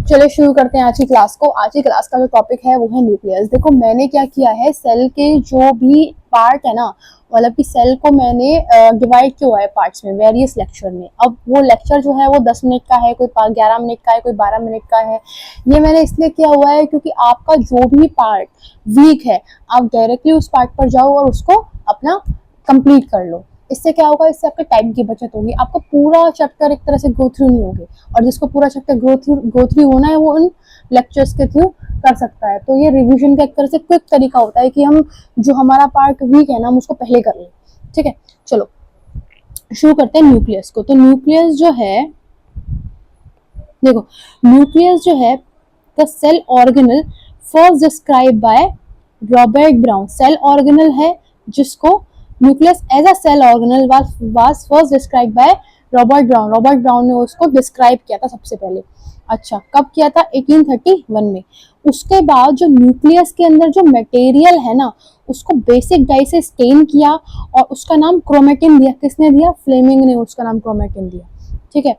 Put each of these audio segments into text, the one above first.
चलिए शुरू करते हैं आज की क्लास को। आज की क्लास का जो टॉपिक है वो है न्यूक्लियस। देखो मैंने क्या किया है, सेल के जो भी पार्ट है ना, मतलब कि सेल को मैंने डिवाइड किया है पार्ट्स में, वेरियस लेक्चर में। अब वो लेक्चर जो है वो 10 मिनट का है, कोई 11 मिनट का है, कोई 12 मिनट का है। ये मैंने इसलिए किया हुआ है क्योंकि आपका जो भी पार्ट वीक है आप डायरेक्टली उस पार्ट पर जाओ और उसको अपना कंप्लीट कर लो। इससे क्या होगा, इससे आपके टाइम की बचत होगी, आपको पूरा चैप्टर एक तरह से गो थ्रू नहीं होगी, और जिसको पूरा चैप्टर गो थ्रू होना है वो उन लेक्चर्स के थ्रू कर सकता है। तो ये रिवीजन का एक तरह से क्विक तरीका होता है कि हम जो हमारा पार्ट वीक है ना हम उसको पहले कर लें। ठीक है, चलो शुरू करते हैं न्यूक्लियस को। तो न्यूक्लियस जो है, देखो न्यूक्लियस जो है the cell organelle first describe by Robert Brown. Cell organelle है जिसको nucleus as a cell organelle was first describe by Robert Brown. Robert Brown ने उसको डिस्क्राइब किया था सबसे पहले। अच्छा, कब किया था? 1831 में। उसके बाद जो न्यूक्लियस के अंदर जो मटेरियल है ना उसको बेसिक डाई से स्टेन किया और उसका नाम क्रोमेटिन दिया। किसने दिया? फ्लेमिंग ने उसका नाम क्रोमेटिन दिया। ठीक है,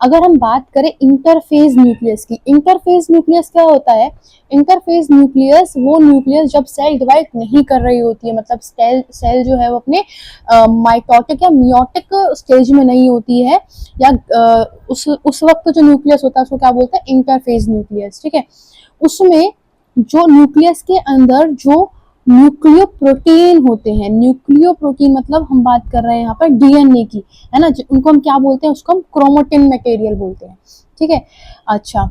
अगर हम बात करें इंटरफेज न्यूक्लियस की, इंटरफेज न्यूक्लियस क्या होता है? इंटरफेज न्यूक्लियस वो न्यूक्लियस जब सेल डिवाइड नहीं कर रही होती है, मतलब सेल जो है वो अपने माइटोटिक या मियोटिक स्टेज में नहीं होती है, या उस वक्त जो न्यूक्लियस होता है उसको क्या बोलते हैं? Interphase nucleus. ठीक है, उसमें जो न्यूक्लियस के अंदर जो न्यूक्लियो प्रोटीन होते हैं, न्यूक्लियो प्रोटीन मतलब हम बात कर रहे हैं यहाँ पर डीएनए की, है ना, उनको हम क्या बोलते हैं? उसको हम क्रोमेटिन मटेरियल बोलते हैं। ठीक है, अच्छा,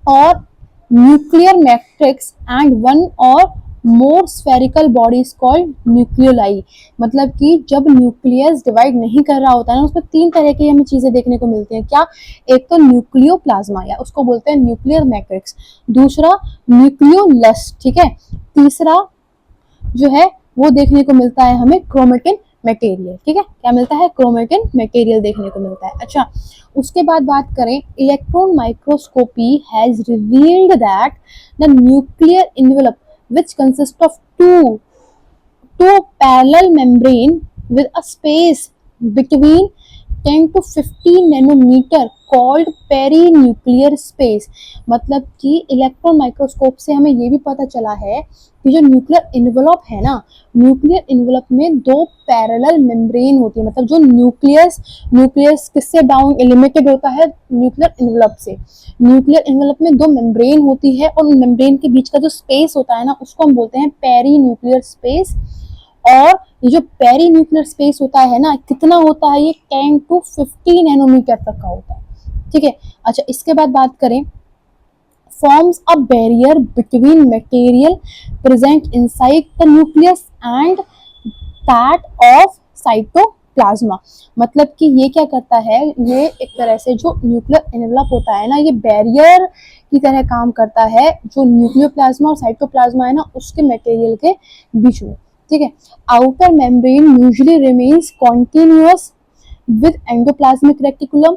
और न्यूक्लियर मैट्रिक्स एंड वन और मोर स्फेरिकल बॉडीज कॉल्ड न्यूक्लियोलाई। मतलब कि जब न्यूक्लियस डिवाइड नहीं कर रहा होता है ना उसमें तीन तरह की हमें चीजें देखने को मिलती हैं। क्या? एक तो न्यूक्लियोप्लाज्मा या उसको बोलते हैं न्यूक्लियर मैट्रिक्स, दूसरा न्यूक्लियोलस, ठीक है, तीसरा जो है वो देखने को मिलता है हमें क्रोमेटिन मटेरियल। ठीक है, क्या मिलता है? क्रोमेटिन मटेरियल देखने को मिलता है। अच्छा, उसके बाद बात करें, electron microscopy has revealed that the nuclear envelope which consists of two parallel membrane with a space between 10 to 15 nanometre called perinuclear space. मतलब कि इलेक्ट्रॉन माइक्रोस्कोप से हमें ये भी पता चला है कि जो न्यूक्लियर इन्वेलप है ना, न्यूक्लियर इन्वेलप में दो पैरेलल मेम्ब्रेन होती है। मतलब जो न्यूक्लियस किससे डाउन लिमिटेड होता है? न्यूक्लियर इन्वेलप से। न्यूक्लियर इन्वेलप में दो मेम्ब्रेन होती है और मेम्ब्रेन के बीच का जो स्पेस होता है ना उसको हम बोलते हैं पेरीन्यूक्लियर स्पेस। और ये जो पेरी न्यूक्लियर स्पेस होता है ना, कितना होता है? ये 10 to 15 नैनोमीटर तक का होता है। ठीक है, अच्छा, इसके बाद बात करें, forms a barrier between material present inside the nucleus and that of cytoplasm. मतलब कि ये क्या करता है? ये एक तरह से जो न्यूक्लियर एनवेलप होता है ना ये बैरियर की तरह काम करता है जो न्यूक्लियोप्लाज्मा और साइटोप्लाज्मा है ना उसके मटेरियल के बीच में। ठीक है, outer membrane usually remains continuous with endoplasmic reticulum.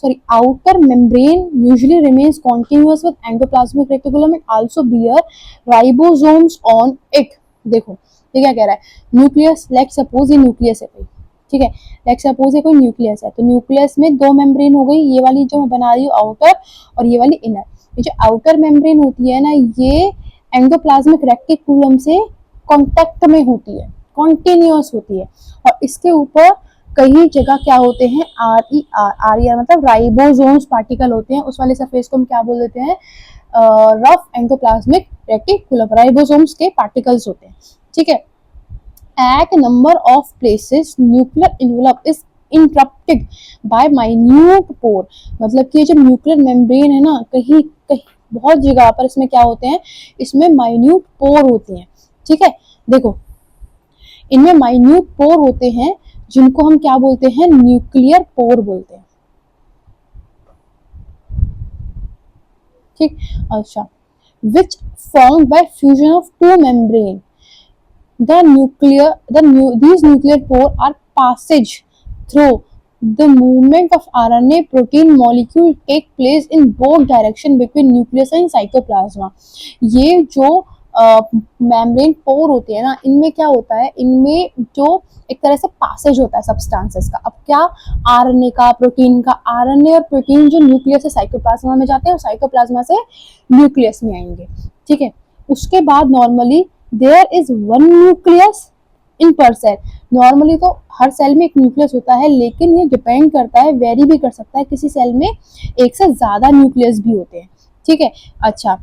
Sorry, outer membrane usually remains continuous with endoplasmic reticulum and also bear ribosomes on it। देखो ये क्या कह रहा है? न्यूक्लियस, लेट सपोज ये न्यूक्लियस है कोई, ठीक है, लेट सपोज ये कोई न्यूक्लियस है, तो न्यूक्लियस में दो मेम्ब्रेन हो गई, ये वाली जो मैं बना रही हूँ आउटर और ये वाली इनर। ये जो आउटर मेम्ब्रेन होती है ना ये एंडोप्लाज्मिक रेटिकुलम से कांटेक्ट में होती है, कॉन्टिन्यूअस होती है, और इसके ऊपर कई जगह क्या होते हैं? आर मतलब राइबोसोम्स पार्टिकल होते हैं। उस वाले सरफेस को हम क्या बोल देते हैं? रफ एंडोप्लाज्मिक रेटिकुलम, राइबोसोम्स के पार्टिकल्स होते हैं। ठीक है, at number of places nuclear envelope is interrupted by minute pore. मतलब कि जो न्यूक्लियर मेम्ब्रेन है ना कहीं कहीं बहुत जगह पर इसमें क्या होते हैं? इसमें माइन्यूट पोर होते हैं। ठीक है, देखो इनमें माइन्यूट पोर होते हैं जिनको हम क्या बोलते हैं? न्यूक्लियर पोर बोलते हैं। ठीक, अच्छा, which formed by fusion of two membrane. These nuclear pore are passage through the movement of RNA protein molecule take place in both direction between nucleus and cytoplasma। ये जो मेम्ब्रेन पोर होते हैं ना, इनमें क्या होता है, इनमें जो एक तरह से पासेज होता है सब्सटेंसेस का। अब क्या, आरएनए का, प्रोटीन का, आरएनए और प्रोटीन जो न्यूक्लियस से साइटोप्लाज्मा में जाते हैं और साइटोप्लाज्मा से न्यूक्लियस में आएंगे, ठीक है। उसके बाद normally there is one nucleus in per cell. Normally तो हर सेल में एक न्यूक्लियस होता है, लेकिन ये डिपेंड करता है, वेरी भी कर सकता है, किसी सेल में एक से ज्यादा न्यूक्लियस भी होते हैं, ठीक है। अच्छा,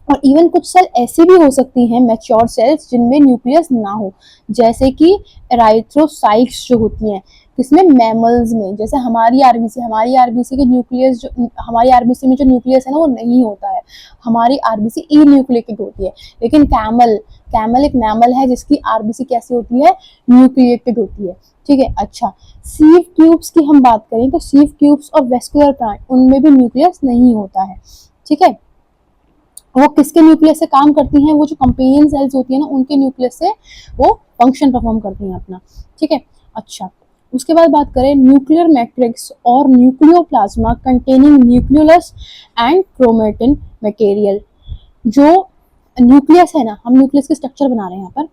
और इवन कुछ सेल ऐसी भी हो सकती हैं मैच्योर सेल्स जिनमें न्यूक्लियस ना हो, जैसे कि एराइथ्रोसाइट्स जो होती हैं, किसमें, मैमल्स में। जैसे हमारी आरबीसी के न्यूक्लियस जो, हमारी आरबीसी में जो न्यूक्लियस है ना वो नहीं होता है, हमारी आरबीसी ई न्यूक्लियेटेड होती है। लेकिन कैमल एक मैमल है जिसकी आरबीसी कैसी होती है, न्यूक्लियेटेड होती है, ठीक है। अच्छा, सीव ट्यूब्स की हम बात करें तो सीव ट्यूब्स और वेस्कुलर प्लांट, उनमें भी न्यूक्लियस नहीं होता है, ठीक है। वो किसके न्यूक्लियस से काम करती हैं, वो जो कंपेनियन सेल्स होती है ना उनके न्यूक्लियस से वो फंक्शन परफॉर्म करती हैं अपना, ठीक है। अच्छा, उसके बाद बात करें न्यूक्लियर मैट्रिक्स और nucleoplasm containing nucleolus and chromatin material. जो न्यूक्लियस है ना, हम न्यूक्लियस के स्ट्रक्चर बना रहे हैं यहाँ पर।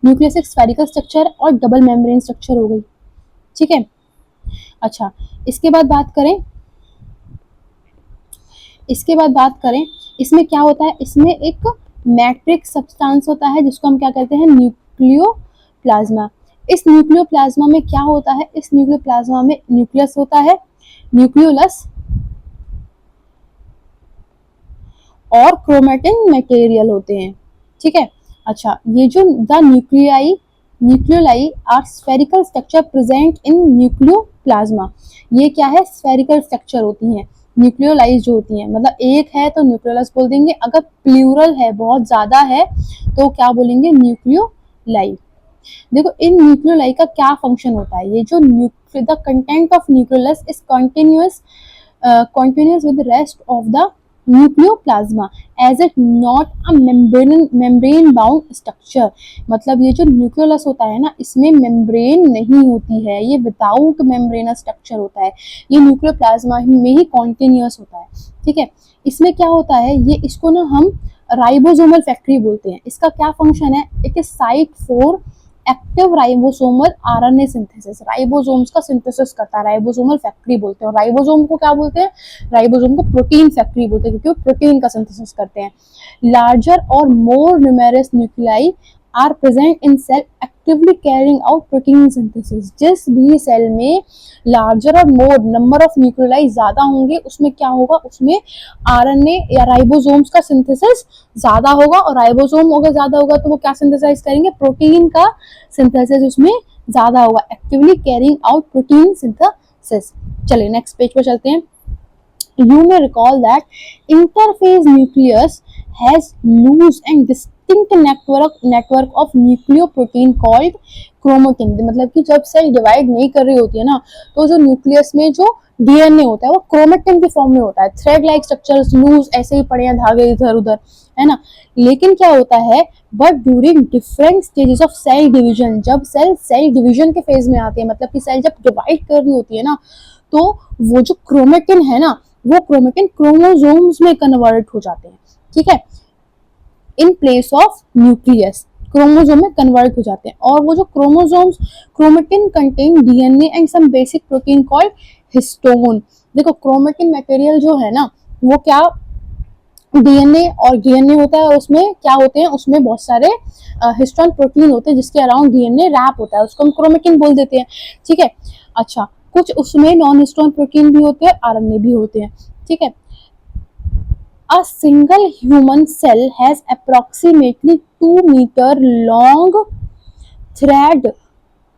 न्यूक्लियस एक स्फेरिकल स्ट्रक्चर और डबल मेम्ब्रेन स्ट्रक्चर हो गई, ठीक है। अच्छा, इसके बाद बात करें इसमें क्या होता है, इसमें एक मैट्रिक्स सब्सटेंस होता है जिसको हम क्या कहते हैं, न्यूक्लियोप्लाज्मा। इस न्यूक्लियोप्लाज्मा में क्या होता है, इस न्यूक्लियोप्लाज्मा में न्यूक्लियस होता है, न्यूक्लियोलस और क्रोमेटिन मटेरियल होते हैं, ठीक है। अच्छा, ये जो the nucleoli are spherical structure present in nucleoplasm, ये क्या है, स्फेरिकल स्ट्रक्चर होती हैं न्यूक्लियोलाइज जो होती हैं। मतलब एक है तो न्यूक्लियोलस बोल देंगे, अगर प्लूरल है, बहुत ज्यादा है, तो क्या बोलेंगे, न्यूक्लियोलाई। देखो, इन न्यूक्लियोलाई का क्या फंक्शन होता है, ये जो the content of nucleolus is continuous with the rest of the nucleoplasma as it not a membrane bound structure। मतलब ये जो न्यूक्लियोलस होता है ना, इसमें मेम्ब्रेन नहीं होती है, ये विदाउट मेम्ब्रेनस स्ट्रक्चर होता है, ये न्यूक्लियोप्लाज्मा में ही कॉन्टिन्यूअस होता है, ठीक है। इसमें क्या होता है, ये इसको ना हम राइबोसोमल फैक्ट्री बोलते हैं। इसका क्या फंक्शन है, it is site for active ribosomal RNA synthesis. Ribosomes का सिंथेसिस करता है, राइबोसोमल फैक्ट्री बोलते हैं। और राइबोसोम को क्या बोलते हैं, राइबोसोम को प्रोटीन फैक्ट्री बोलते हैं, क्योंकि वो प्रोटीन का सिंथेसिस करते हैं। लार्जर और more numerous nuclei are present in cell actively carrying out protein synthesis. जिस भी सेल में लार्जर और मोर नंबर ऑफ न्यूक्लियाई ज्यादा होंगे, उसमें क्या होगा, उसमें आरएनए या राइबोसोम्स का सिंथेसिस ज्यादा होगा। और राइबोसोम अगर ज्यादा होगा तो वो क्या सिंथेसाइज करेंगे, प्रोटीन का सिंथेसिस उसमें ज्यादा होगा, actively carrying out protein synthesis. चलिए नेक्स्ट पेज पर चलते हैं। You may recall that interphase nucleus has loose and distinct network of nucleoprotein called chromatin। मतलब कि जब सेल डिवाइड नहीं कर रही होती है ना, तो जो न्यूक्लियस में जो डीएनए होता है वो क्रोमेटिन के फॉर्म में होता है। थ्रेड लाइक स्ट्रक्चर्स, लूज ऐसे ही पड़े हैं धागे इधर उधर, है ना। लेकिन क्या होता है, but during different stages of cell division, जब सेल डिवीजन के फेज में आती है, मतलब कि सेल जब डिवाइड कर रही होती है ना, तो वो जो क्रोमेटिन है ना, वो क्रोमेटिन क्रोमोसोम्स में कन्वर्ट हो जाते हैं, ठीक है, in place of nucleus chromosome में कन्वर्ट हो जाते हैं। और वो जो chromosomes, chromatin contain DNA and some basic protein called histone. देखो, क्रोमेटिन मटेरियल जो है ना, वो क्या, डीएनए और डीएनए होता है, उसमें क्या होते हैं, उसमें बहुत सारे हिस्टोन प्रोटीन होते हैं जिसके अराउंड डीएनए रैप होता है, उसको हम क्रोमेटिन बोल देते हैं, ठीक है। अच्छा, कुछ उसमें नॉन हिस्टोन प्रोटीन भी होते हैं, आरएनए भी होते हैं, ठीक है। A single human cell has approximately 2 meter long thread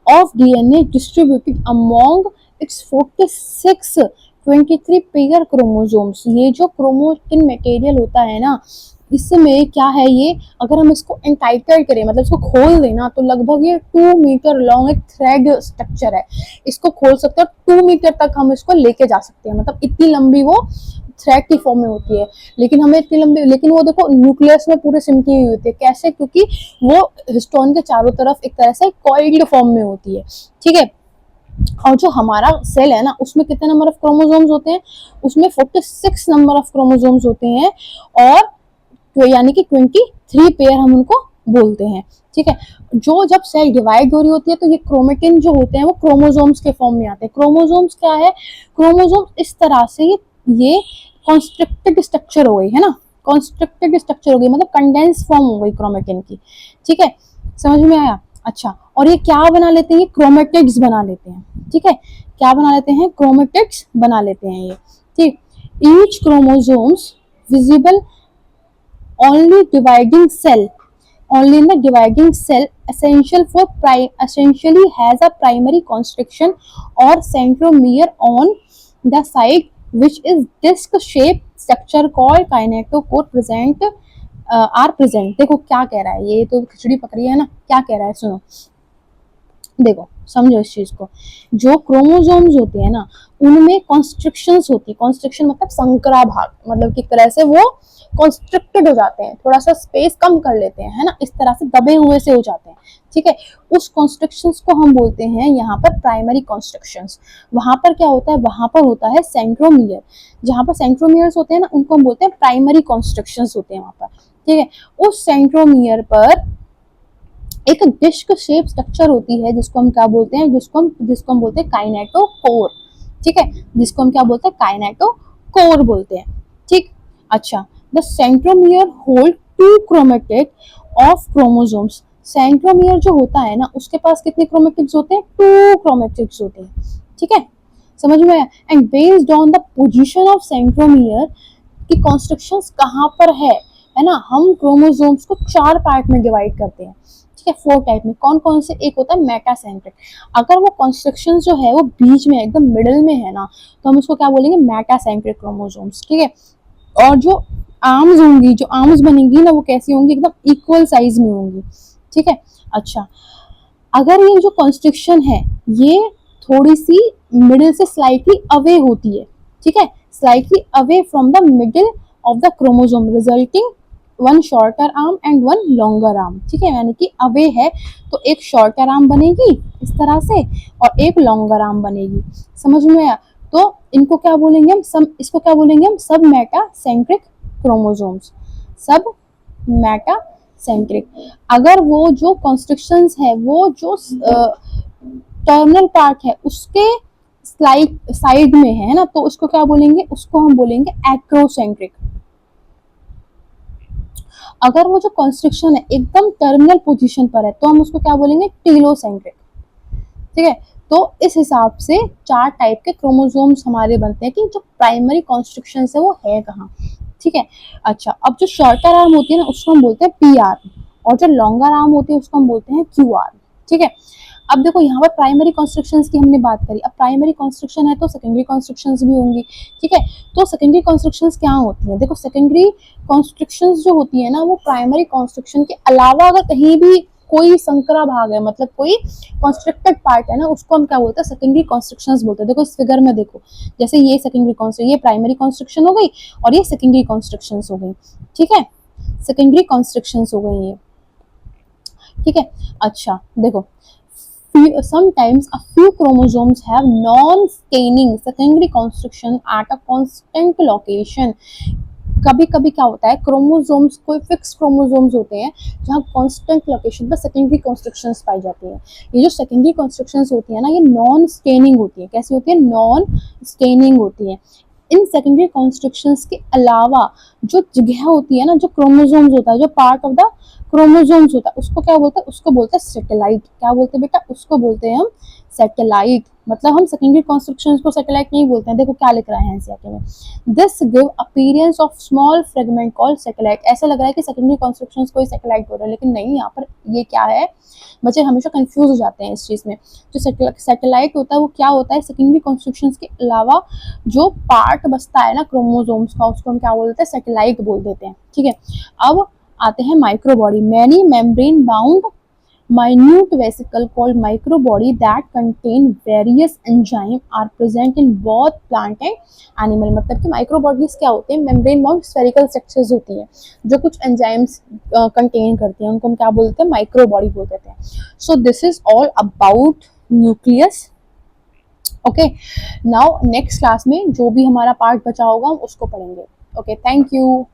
of DNA distributed among its 23 pair chromosomes। ये जो क्रोमोटिन मटेरियल होता है ना, इसमें क्या है, ये अगर हम इसको एंटाइटल करें, मतलब इसको खोल देना, तो लगभग ये 2 मीटर लॉन्ग एक थ्रेड स्ट्रक्चर है। इसको खोल सकते हैं, 2 मीटर तक हम इसको लेके जा सकते हैं, मतलब इतनी लंबी वो थ्रेड की फॉर्म में होती है। लेकिन हमें इतनी लंबी, लेकिन वो देखो न्यूक्लियस में पूरे सिमटी हुई होती है। कैसे, क्योंकि वो हिस्टोन के चारों तरफ एक तरह से कॉइल्ड फॉर्म में होती है, ठीक है। और जो हमारा सेल है ना, उसमें कितने नंबर ऑफ क्रोमोसोम्स होते हैं, उसमें 46 नंबर ऑफ क्रोमोसोम्स होते हैं, और तो यानी कि 3 पेयर हम उनको बोलते हैं, ठीक है। जो जब सेल डिवाइड हो रही होती है तो ये क्रोमेटिन जो होते हैं वो क्रोमोसोम्स के फॉर्म में आते हैं। क्रोमोसोम्स क्या है, क्रोमोसोम्स इस तरह से ये कॉन्स्ट्रिक्टेड स्ट्रक्चर हो गई है ना, कॉन्स्ट्रिक्टेड स्ट्रक्चर हो गई मतलब कंडेंस फॉर्म हो गई क्रोमेटिन की, ठीक है, समझ में आया। अच्छा, और ये क्या बना लेते हैं, ये क्रोमेटिड्स बना लेते हैं, ठीक है, क्या बना लेते हैं, क्रोमेटिड्स बना लेते हैं ये, ठीक। Each chromosomes visible only dividing cell, only in the dividing cell essentially has a primary constriction or centromere on the side which is disc shaped structure called kinetochore present are present। देखो क्या कह रहा है, ये तो खिचड़ी पकड़ी है ना, क्या कह रहा है सुनो, देखो समझो इस चीज को। जो क्रोमोसोम्स होते हैं ना उनमें कॉन्स्ट्रिक्शंस होती है, कॉन्स्ट्रिक्शन मतलब संकरा भाग, मतलब कि तरह से वो कॉन्स्ट्रिक्टेड हो जाते हैं, थोड़ा सा स्पेस कम कर लेते हैं, है ना, इस तरह से दबे हुए से हो जाते हैं, ठीक है। उस कॉन्स्ट्रिक्शंस को हम बोलते हैं यहाँ पर प्राइमरी कॉन्स्ट्रिक्शंस। वहां पर क्या होता है, वहां पर होता है सेंट्रोमियर, जहां पर सेंट्रोमियर्स होते हैं ना उनको हम बोलते हैं प्राइमरी कॉन्स्ट्रिक्शंस होते हैं वहां पर, ठीक है। उस सेंट्रोमियर पर एक डिस्क शेप स्ट्रक्चर होती है जिसको हम क्या बोलते हैं, जिसको हम बोलते हैं काइनेटोकोर, ठीक है, जिसको हम क्या बोलते हैं, काइनेटोकोर बोलते हैं, ठीक। अच्छा, the centromere hold 2 chromatid of chromosomes. Centromere जो होता है ना उसके पास कितने क्रोमेटिड्स होते हैं, 2 क्रोमेटिड्स होते हैं, ठीक है, समझ में आया। And based on the position of centromere की कॉन्स्ट्रक्शंस कहाँ पर है ना, हम क्रोमोसोम्स को 4 पार्ट में डिवाइड करते हैं, ठीक है, 4 टाइप में। कौन कौन से, एक होता है मेटासेंट्रिक, अगर वो कॉन्स्ट्रक्शन जो है वो बीच में एकदम मिडिल में है ना तो हम उसको क्या बोलेंगे, मेटासेंट्रिक क्रोमोसोम्स, ठीक है। और जो आर्म्स होंगी, जो आर्म्स बनेंगी ना वो कैसी होंगी, एकदम इक्वल साइज में होंगी, ठीक है। अच्छा, अगर ये जो कॉन्स्ट्रिक्शन है ये थोड़ी सी मिडिल से स्लाइटली अवे होती है, ठीक है, slightly away from the middle of the chromosome resulting one shorter arm and one longer arm, ठीक है, यानी कि अवे है तो एक शॉर्टर आर्म बनेगी इस तरह से और एक लॉन्गर आर्म बनेगी, समझ में आया। तो इनको क्या बोलेंगे हम, इसको क्या बोलेंगे हम, सब मेटासेंट्रिक क्रोमोसोम्स, सब मेटासेंट्रिक। अगर वो जो कॉन्स्ट्रिक्शंस है वो जो टर्मिनल पार्ट है उसके साइड में है ना तो उसको क्या बोलेंगे, उसको हम बोलेंगे एक्रोसेंट्रिक। अगर वो जो कॉन्स्ट्रिक्शन है एकदम टर्मिनल पोजीशन पर है तो हम उसको क्या बोलेंगे, टीलोसेंट्रिक, ठीक है। तो इस हिसाब से 4 टाइप के क्रोमोसोम्स हमारे बनते हैं कि जो प्राइमरी कॉन्स्ट्रिक्शन है वो है कहाँ, ठीक है। अच्छा, अब जो शॉर्टर आर्म होती है ना उसको हम बोलते हैं पी आर और जो लॉन्गर आर्म होती है उसको हम बोलते हैं क्यू आर, ठीक है। अब देखो यहाँ पर प्राइमरी कॉन्स्ट्रिक्शंस की हमने बात करी, अब प्राइमरी कॉन्स्ट्रिक्शन है तो सेकेंडरी कॉन्स्ट्रिक्शंस भी होंगी, ठीक है। तो सेकेंडरी कॉन्स्ट्रिक्शंस क्या होती हैं, देखो सेकेंडरी कॉन्स्ट्रिक्शंस जो होती है ना वो प्राइमरी कॉन्स्ट्रिक्शन के अलावा अगर कहीं भी कोई संकरा भाग है, मतलब कोई कॉन्स्ट्रिक्टेड पार्ट है ना उसको हम क्या बोलते हैं, सेकेंडरी कॉन्स्ट्रिक्शंस बोलते हैं। देखो इस फिगर में देखो, जैसे ये सेकेंडरी कॉन्स्ट्रिक्शन, ये प्राइमरी कॉन्स्ट्रिक्शन हो गई और ये सेकेंडरी कॉन्स्ट्रिक्शंस हो गई, ठीक है, सेकेंडरी कॉन्स्ट्रिक्शंस हो गई ये, ठीक है। अच्छा देखो, sometimes a few chromosomes have non-staining secondary construction at a constant location। कभी कभी क्या होता है, क्रोमोसोम्स कोई फिक्स क्रोमोसोम्स होते हैं जहाँ कांस्टेंट लोकेशन पर सेकेंडरी कॉन्स्ट्रक्शंस पाई जाती है। ये जो सेकेंडरी कॉन्स्ट्रक्शंस होती है ना ये नॉन स्टेनिंग होती है, कैसी होती है, नॉन स्टेनिंग होती है। इन सेकेंडरी कॉन्स्ट्रक्शंस के अलावा जो जगह होती है ना, जो क्रोमोसोम्स होता है, जो पार्ट ऑफ द क्रोमोसोम्स होता है उसको क्या बोलते हैं, उसको बोलते हैं सैटेलाइट। क्या बोलते हैं बेटा, उसको बोलते हैं हम सैटेलाइट। मतलब हम सेकेंडरी कॉन्स्ट्रक्शंस को सैटेलाइट नहीं बोलते हैं, देखो क्या लिख रहा है एनसीईआरटी में, this give appearance of small fragment called satellite. ऐसा लग रहा है कि सेकेंडरी कॉन्स्ट्रक्शंस कोई सैटेलाइट हो रहा है, लेकिन नहीं, यहाँ पर ये क्या है, बच्चे हमेशा कंफ्यूज हो जाते हैं इस चीज़ में। जो सैटेलाइट होता है वो क्या होता है, सेकेंडरी कॉन्स्ट्रक्शंस के अलावा जो पार्ट बचता है ना क्रोमोसोम्स का उसको हम क्या बोलते हैं, सैटेलाइट बोल देते हैं, ठीक है। अब आते हैं microbody. Many membrane bound minute vesicle called microbody that contain various enzyme are present in both plant and animal। मतलब कि माइक्रोबॉडीज क्या होते हैं, मेम्ब्रेन बाउंड स्फेरिकल स्ट्रक्चर्स होती हैं जो कुछ एंजाइम्स कंटेन करती हैं, उनको हम क्या बोलते हैं, माइक्रोबॉडी बोल देते हैं। So this is all about nucleus. Okay, now next class में जो भी हमारा पार्ट बचा होगा हम उसको पढ़ेंगे। Okay, thank you.